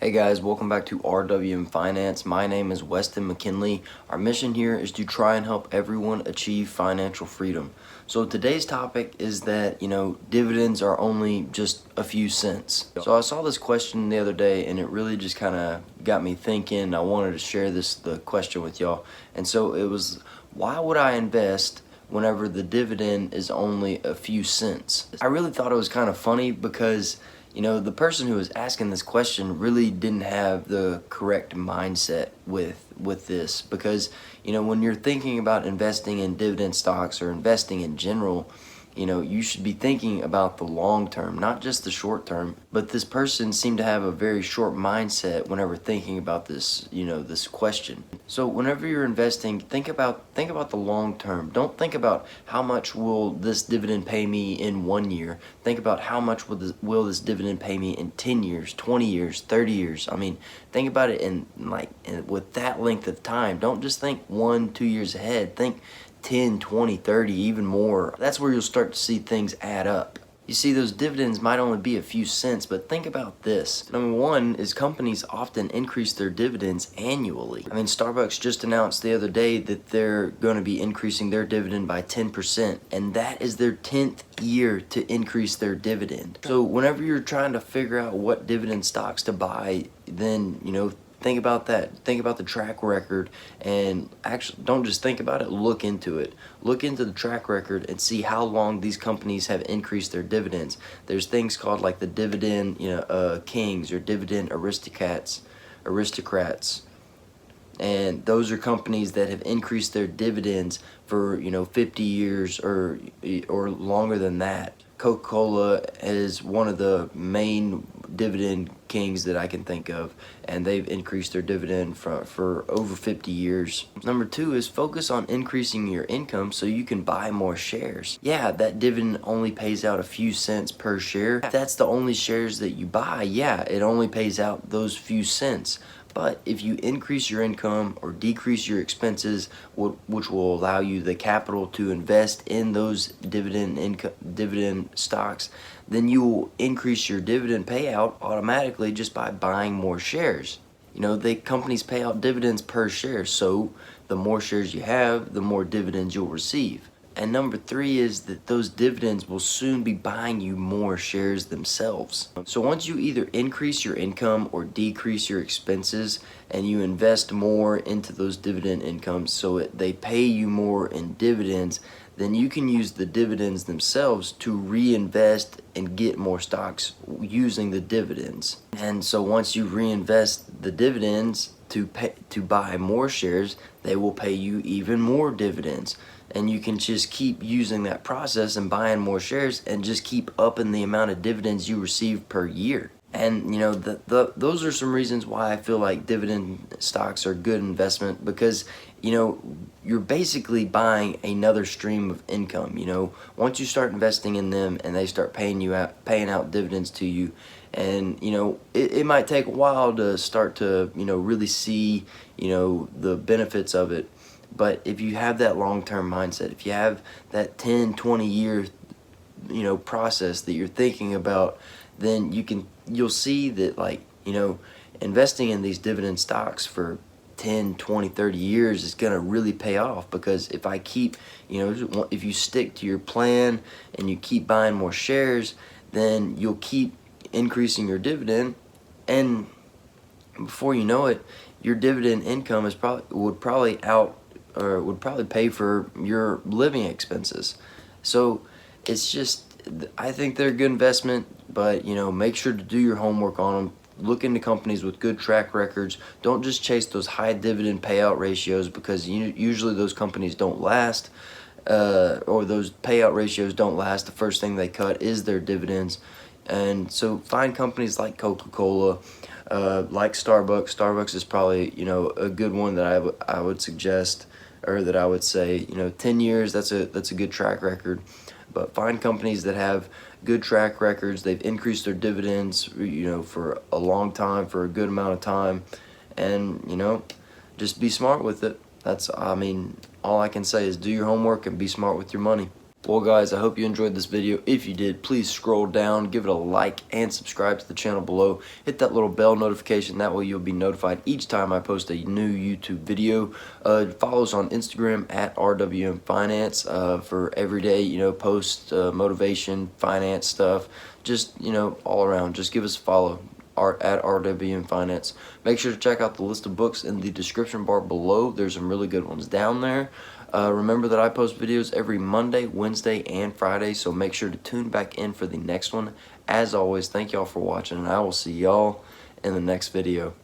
Hey guys, welcome back to RWM Finance. My name is Weston McKinley. Our mission here is to try and help everyone achieve financial freedom. So today's topic is that, dividends are only just a few cents. So I saw this question the other day and it really just kind of got me thinking. I wanted to share the question with y'all. And so it was, why would I invest whenever the dividend is only a few cents? I really thought it was kind of funny because the person who was asking this question really didn't have the correct mindset with this, because when you're thinking about investing in dividend stocks or investing in general, you should be thinking about the long term, not just the short term. But this person seemed to have a very short mindset whenever thinking about this, this question. So whenever you're investing, think about the long term. Don't think about how much will this dividend pay me in 1 year. Think about how much will this dividend pay me in 10 years, 20 years, 30 years. I mean, think about it with that length of time. Don't just think 1-2 years ahead. Think 10, 20, 30, even more. That's where you'll start to see things add up. You see, those dividends might only be a few cents, but think about this. Number one is companies often increase their dividends annually. I mean, Starbucks just announced the other day that they're going to be increasing their dividend by 10%, and that is their 10th year to increase their dividend. So whenever you're trying to figure out what dividend stocks to buy, then, think about that. Think about the track record, and actually don't just think about it, look into it. Look into the track record and see how long these companies have increased their dividends. There's things called like the dividend kings or dividend aristocrats. And those are companies that have increased their dividends for 50 years or longer than that. Coca-Cola is one of the main dividend kings that I can think of, and they've increased their dividend for over 50 years. Number two is focus on increasing your income so you can buy more shares. Yeah, that dividend only pays out a few cents per share. If that's the only shares that you buy, yeah, it only pays out those few cents. But if you increase your income or decrease your expenses, which will allow you the capital to invest in those dividend stocks, then you will increase your dividend payout automatically just by buying more shares. The companies pay out dividends per share, so the more shares you have, the more dividends you'll receive. And number three is that those dividends will soon be buying you more shares themselves. So once you either increase your income or decrease your expenses and you invest more into those dividend incomes so they pay you more in dividends, then you can use the dividends themselves to reinvest and get more stocks using the dividends. And so once you reinvest the dividends to buy more shares, they will pay you even more dividends. And you can just keep using that process and buying more shares and just keep upping the amount of dividends you receive per year. And those are some reasons why I feel like dividend stocks are a good investment, because you're basically buying another stream of income. Once you start investing in them and they start paying out dividends to you, and it might take a while to start to really see the benefits of it. But if you have that long-term mindset, if you have that 10-20 year process that you're thinking about, then you'll see that investing in these dividend stocks for 10, 20, 30 years is going to really pay off. Because if if you stick to your plan and you keep buying more shares, then you'll keep increasing your dividend, and before you know it, your dividend income would probably pay for your living expenses. So it's just, I think they're a good investment, but make sure to do your homework on them. Look into companies with good track records. Don't just chase those high dividend payout ratios, because usually those companies don't last, or those payout ratios don't last. The first thing they cut is their dividends. And so find companies like Coca-Cola, like Starbucks. Starbucks is probably a good one that I would suggest, or that I would say 10 years, that's a good track record. But find companies that have good track records. They've increased their dividends for a long time, for a good amount of time, and just be smart with it. All I can say is do your homework and be smart with your money. Well guys, I hope you enjoyed this video. If you did, please scroll down, give it a like, and subscribe to the channel below. Hit that little bell notification, that way you'll be notified each time I post a new YouTube video. Follow us on Instagram at RWM Finance for everyday, post motivation, finance stuff. Just, all around. Just give us a follow at RWM Finance. Make sure to check out the list of books in the description bar below. There's some really good ones down there. Remember that I post videos every Monday, Wednesday, and Friday, so make sure to tune back in for the next one. As always, thank y'all for watching, and I will see y'all in the next video.